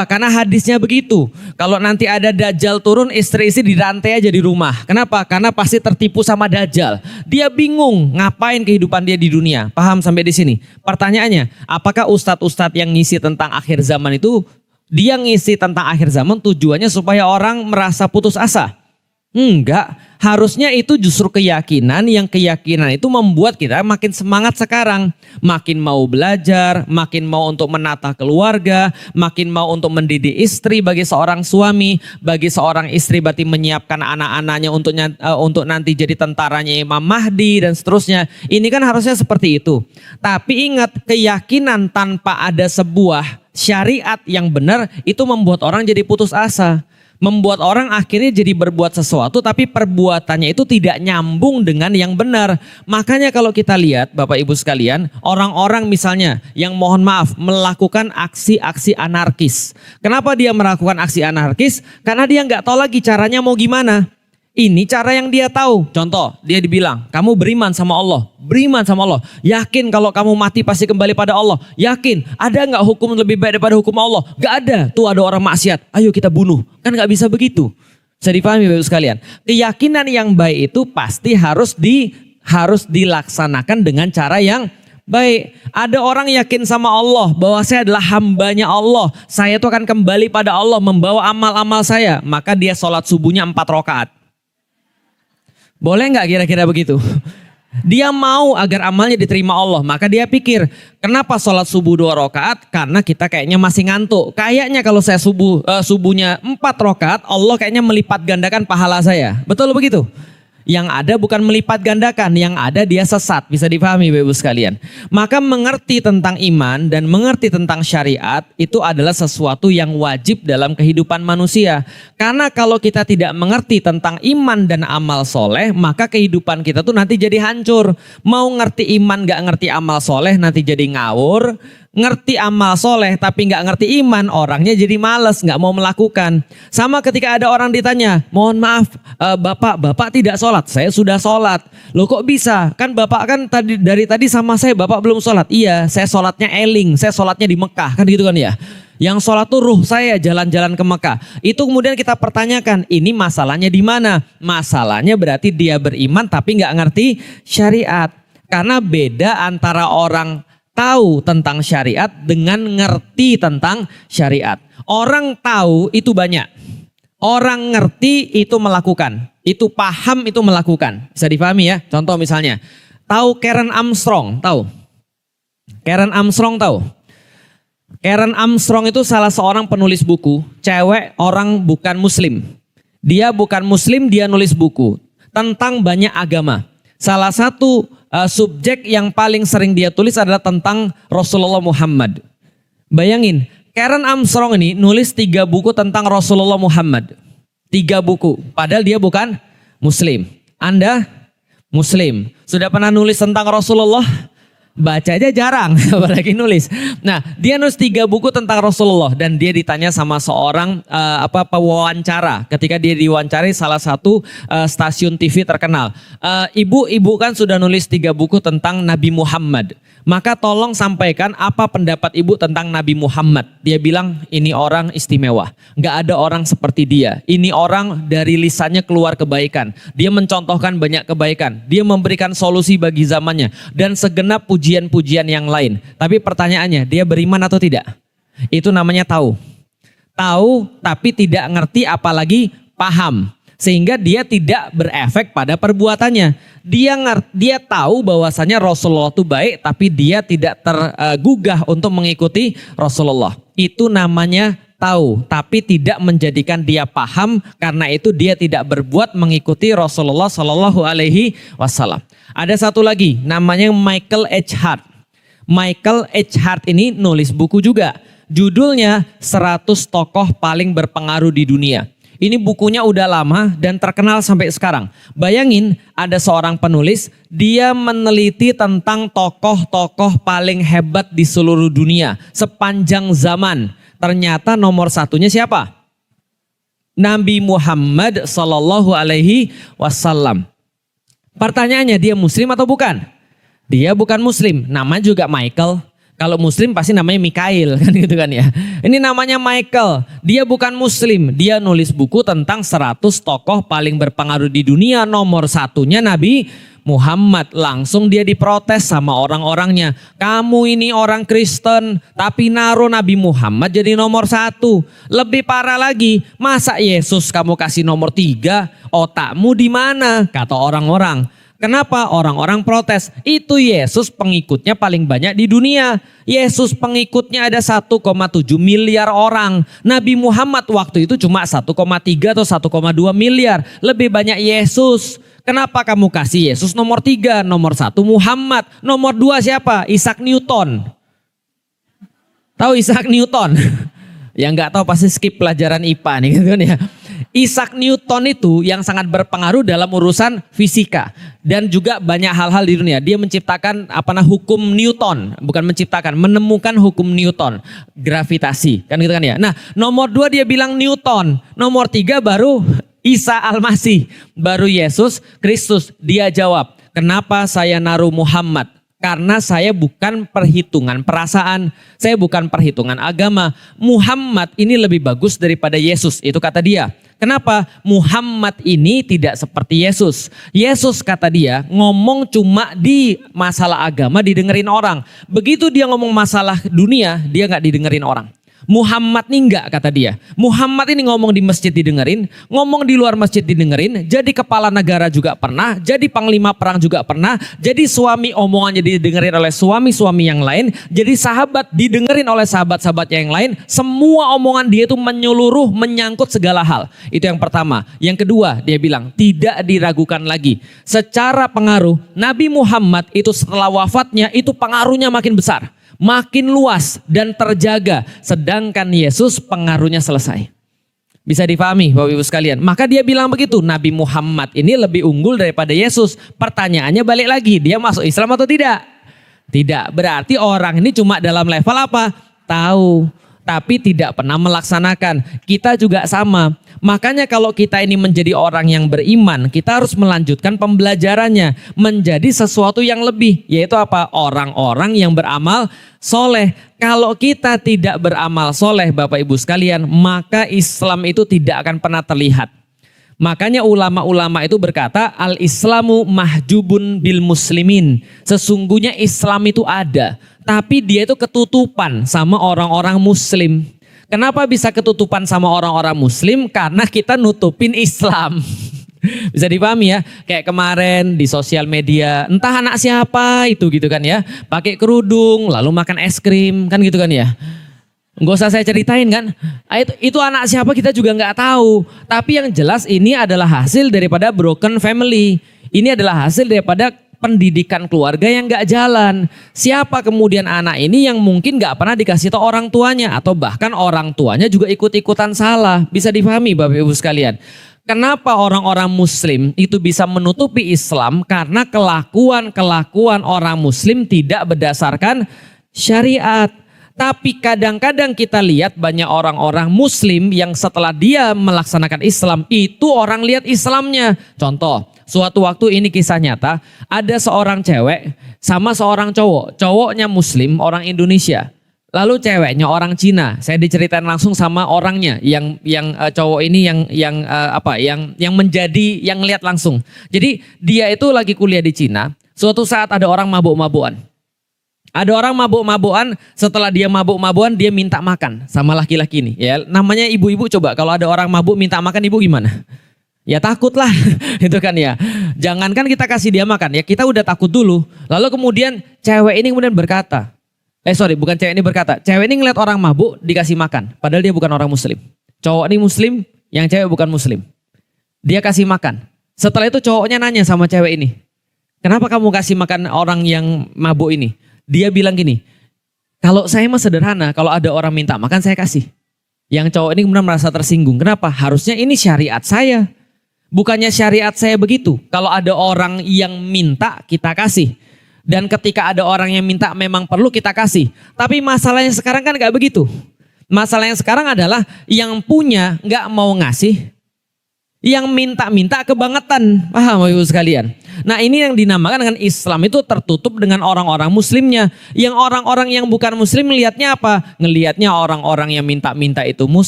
Karena hadisnya begitu. Kalau nanti ada Dajjal turun, istri-istri dirantai aja di rumah. Kenapa? Karena pasti tertipu sama Dajjal. Dia bingung ngapain kehidupan dia di dunia. Paham sampai di sini? Pertanyaannya, apakah ustadz-ustadz yang ngisi tentang akhir zaman itu, dia ngisi tentang akhir zaman tujuannya supaya orang merasa putus asa? Enggak, harusnya itu justru keyakinan, yang keyakinan itu membuat kita makin semangat sekarang. Makin mau belajar, makin mau untuk menata keluarga, makin mau untuk mendidik istri bagi seorang suami, bagi seorang istri berarti menyiapkan anak-anaknya untuk nanti jadi tentaranya Imam Mahdi dan seterusnya. Ini kan harusnya seperti itu. Tapi ingat, keyakinan tanpa ada sebuah syariat yang benar itu membuat orang jadi putus asa. Membuat orang akhirnya jadi berbuat sesuatu tapi perbuatannya itu tidak nyambung dengan yang benar. Makanya kalau kita lihat Bapak Ibu sekalian, orang-orang misalnya yang mohon maaf melakukan aksi-aksi anarkis. Kenapa dia melakukan aksi anarkis? Karena dia nggak tahu lagi caranya mau gimana. Ini cara yang dia tahu. Contoh, dia dibilang, kamu beriman sama Allah. Beriman sama Allah. Yakin kalau kamu mati pasti kembali pada Allah. Yakin. Ada nggak hukum lebih baik daripada hukum Allah? Nggak ada. Tuh ada orang maksiat. Ayo kita bunuh. Kan nggak bisa begitu. Bisa dipahami Bapak Ibu sekalian. Keyakinan yang baik itu pasti harus dilaksanakan dengan cara yang baik. Ada orang yakin sama Allah bahwa saya adalah hambanya Allah. Saya itu akan kembali pada Allah membawa amal-amal saya. Maka dia sholat subuhnya 4 rakaat. Boleh nggak kira-kira begitu? Dia mau agar amalnya diterima Allah. Maka dia pikir, kenapa sholat subuh 2 rakaat? Karena kita kayaknya masih ngantuk. Kayaknya kalau saya subuhnya 4 rakaat, Allah kayaknya melipat gandakan pahala saya. Betul begitu? Yang ada bukan melipat gandakan, yang ada dia sesat. Bisa dipahami Bapak Ibu sekalian. Maka mengerti tentang iman dan mengerti tentang syariat itu adalah sesuatu yang wajib dalam kehidupan manusia. Karena kalau kita tidak mengerti tentang iman dan amal soleh, maka kehidupan kita tuh nanti jadi hancur. Mau ngerti iman gak ngerti amal soleh nanti jadi ngawur. Ngerti amal soleh tapi nggak ngerti iman, orangnya jadi males, nggak mau melakukan. Sama ketika ada orang ditanya, mohon maaf bapak tidak sholat, saya sudah sholat. Loh kok bisa? Kan bapak kan dari tadi sama saya, bapak belum sholat. Iya, saya sholatnya eling, saya sholatnya di Mekah, kan gitu kan ya. Yang sholat tuh ruh saya jalan-jalan ke Mekah. Itu kemudian kita pertanyakan, ini masalahnya di mana? Masalahnya berarti dia beriman tapi nggak ngerti syariat. Karena beda antara orang tahu tentang syariat dengan ngerti tentang syariat. Orang tahu itu banyak. Orang ngerti itu melakukan. Itu paham itu melakukan. Bisa dipahami ya? Contoh misalnya, tahu Karen Armstrong? Tahu? Karen Armstrong tahu? Karen Armstrong itu salah seorang penulis buku. Cewek, orang bukan muslim. Dia bukan muslim, dia nulis buku tentang banyak agama. Salah satu subjek yang paling sering dia tulis adalah tentang Rasulullah Muhammad. Bayangin, Karen Armstrong ini nulis 3 buku tentang Rasulullah Muhammad. 3 buku, padahal dia bukan muslim. Anda muslim, sudah pernah nulis tentang Rasulullah? Baca aja jarang, apalagi nulis. Nah, dia nulis 3 buku tentang Rasulullah dan dia ditanya sama seorang pewawancara. Ketika dia diwawancari salah satu stasiun TV terkenal. Ibu kan sudah nulis 3 buku tentang Nabi Muhammad. Maka tolong sampaikan apa pendapat ibu tentang Nabi Muhammad. Dia bilang ini orang istimewa. Nggak ada orang seperti dia. Ini orang dari lisannya keluar kebaikan. Dia mencontohkan banyak kebaikan. Dia memberikan solusi bagi zamannya. Dan segenap pujian-pujian yang lain. Tapi pertanyaannya, dia beriman atau tidak? Itu namanya tahu. Tahu tapi tidak ngerti apalagi paham. Sehingga dia tidak berefek pada perbuatannya. Dia tahu bahwasanya Rasulullah itu baik tapi dia tidak tergugah untuk mengikuti Rasulullah. Itu namanya tahu tapi tidak menjadikan dia paham, karena itu dia tidak berbuat mengikuti Rasulullah Shallallahu Alaihi Wasallam. Ada satu lagi namanya Michael H. Hart. Michael H. Hart ini nulis buku juga. Judulnya 100 tokoh paling berpengaruh di dunia. Ini bukunya udah lama dan terkenal sampai sekarang. Bayangin ada seorang penulis, dia meneliti tentang tokoh-tokoh paling hebat di seluruh dunia sepanjang zaman. Ternyata nomor 1-nya siapa? Nabi Muhammad Sallallahu Alaihi Wasallam. Pertanyaannya, dia muslim atau bukan? Dia bukan muslim, namanya juga Michael. Kalau Muslim pasti namanya Mikail kan gitu kan ya. Ini namanya Michael. Dia bukan Muslim. Dia nulis buku tentang 100 tokoh paling berpengaruh di dunia. Nomor satunya Nabi Muhammad. Langsung dia diprotes sama orang-orangnya. Kamu ini orang Kristen tapi naruh Nabi Muhammad jadi nomor 1. Lebih parah lagi, masa Yesus kamu kasih nomor 3? Otakmu di mana? Kata orang-orang. Kenapa orang-orang protes? Itu Yesus pengikutnya paling banyak di dunia. Yesus pengikutnya ada 1,7 miliar orang. Nabi Muhammad waktu itu cuma 1,3 atau 1,2 miliar. Lebih banyak Yesus. Kenapa kamu kasih Yesus nomor 3? Nomor 1 Muhammad. Nomor 2 siapa? Isaac Newton. Tahu Isaac Newton? Yang nggak tahu pasti skip pelajaran IPA nih gitu kan ya. Isaac Newton itu yang sangat berpengaruh dalam urusan fisika dan juga banyak hal-hal di dunia. Dia menciptakan hukum Newton, bukan menciptakan, menemukan hukum Newton, gravitasi, kan gitu kan ya. Nah, nomor 2 dia bilang Newton, nomor 3 baru Isa Al-Masih, baru Yesus Kristus. Dia jawab, kenapa saya naruh Muhammad? Karena saya bukan perhitungan perasaan, saya bukan perhitungan agama. Muhammad ini lebih bagus daripada Yesus, itu kata dia. Kenapa? Muhammad ini tidak seperti Yesus. Yesus kata dia ngomong cuma di masalah agama didengerin orang. Begitu dia ngomong masalah dunia, dia gak didengerin orang. Muhammad nih enggak, kata dia. Muhammad ini ngomong di masjid didengerin, ngomong di luar masjid didengerin, jadi kepala negara juga pernah, jadi panglima perang juga pernah, jadi suami omongannya didengerin oleh suami-suami yang lain, jadi sahabat didengerin oleh sahabat-sahabat yang lain, semua omongan dia itu menyeluruh, menyangkut segala hal. Itu yang pertama. Yang kedua, dia bilang tidak diragukan lagi. Secara pengaruh, Nabi Muhammad itu setelah wafatnya itu pengaruhnya makin besar. Makin luas dan terjaga, sedangkan Yesus pengaruhnya selesai. Bisa dipahami Bapak Ibu sekalian. Maka dia bilang begitu, Nabi Muhammad ini lebih unggul daripada Yesus. Pertanyaannya balik lagi, dia masuk Islam atau tidak? Tidak, berarti orang ini cuma dalam level apa? Tahu, tapi tidak pernah melaksanakan. Kita juga sama. Makanya kalau kita ini menjadi orang yang beriman, kita harus melanjutkan pembelajarannya menjadi sesuatu yang lebih, yaitu apa? Orang-orang yang beramal soleh. Kalau kita tidak beramal soleh Bapak Ibu sekalian, maka Islam itu tidak akan pernah terlihat. Makanya ulama-ulama itu berkata, al-Islamu mahjubun bil muslimin. Sesungguhnya Islam itu ada, tapi dia itu ketutupan sama orang-orang muslim. Kenapa bisa ketutupan sama orang-orang muslim? Karena kita nutupin Islam. Bisa dipahami ya, kayak kemarin di sosial media, entah anak siapa itu gitu kan ya, pakai kerudung lalu makan es krim kan gitu kan ya. Nggak usah saya ceritain kan, itu anak siapa kita juga nggak tahu. Tapi yang jelas ini adalah hasil daripada broken family. Ini adalah hasil daripada pendidikan keluarga yang gak jalan. Siapa kemudian anak ini yang mungkin gak pernah dikasih tahu orang tuanya, atau bahkan orang tuanya juga ikut-ikutan salah. Bisa dipahami Bapak Ibu sekalian. Kenapa orang-orang muslim itu bisa menutupi Islam? Karena kelakuan orang muslim tidak berdasarkan syariat. Tapi kadang-kadang kita lihat banyak orang-orang muslim yang setelah dia melaksanakan Islam, itu orang lihat Islamnya. Contoh, suatu waktu ini kisah nyata, ada seorang cewek sama seorang cowok. Cowoknya muslim, orang Indonesia. Lalu ceweknya orang Cina. Saya diceritain langsung sama orangnya yang cowok ini yang menjadi yang lihat langsung. Jadi dia itu lagi kuliah di Cina. Suatu saat ada orang mabuk-mabukan. Ada orang mabuk-mabukan, setelah dia mabuk-mabukan dia minta makan sama laki-laki ini. Ya, namanya ibu-ibu, coba kalau ada orang mabuk minta makan, ibu gimana? Ya takut lah, itu kan ya. Jangankan kita kasih dia makan, ya kita udah takut dulu. Lalu kemudian cewek ini kemudian berkata, bukan cewek ini berkata, cewek ini ngeliat orang mabuk dikasih makan, padahal dia bukan orang muslim. Cowok ini muslim, yang cewek bukan muslim. Dia kasih makan. Setelah itu cowoknya nanya sama cewek ini, kenapa kamu kasih makan orang yang mabuk ini? Dia bilang gini, kalau saya mah sederhana, kalau ada orang minta makan saya kasih. Yang cowok ini kemudian merasa tersinggung. Kenapa? Harusnya ini syariat saya. Bukannya syariat saya begitu. Kalau ada orang yang minta kita kasih. Dan ketika ada orang yang minta memang perlu kita kasih. Tapi masalahnya sekarang kan gak begitu. Masalahnya sekarang adalah yang punya gak mau ngasih. Yang minta-minta kebangetan. Paham Ibu sekalian? Nah ini yang dinamakan dengan Islam itu tertutup dengan orang-orang muslimnya. Yang orang-orang yang bukan muslim melihatnya apa? Ngelihatnya orang-orang yang minta-minta itu muslim.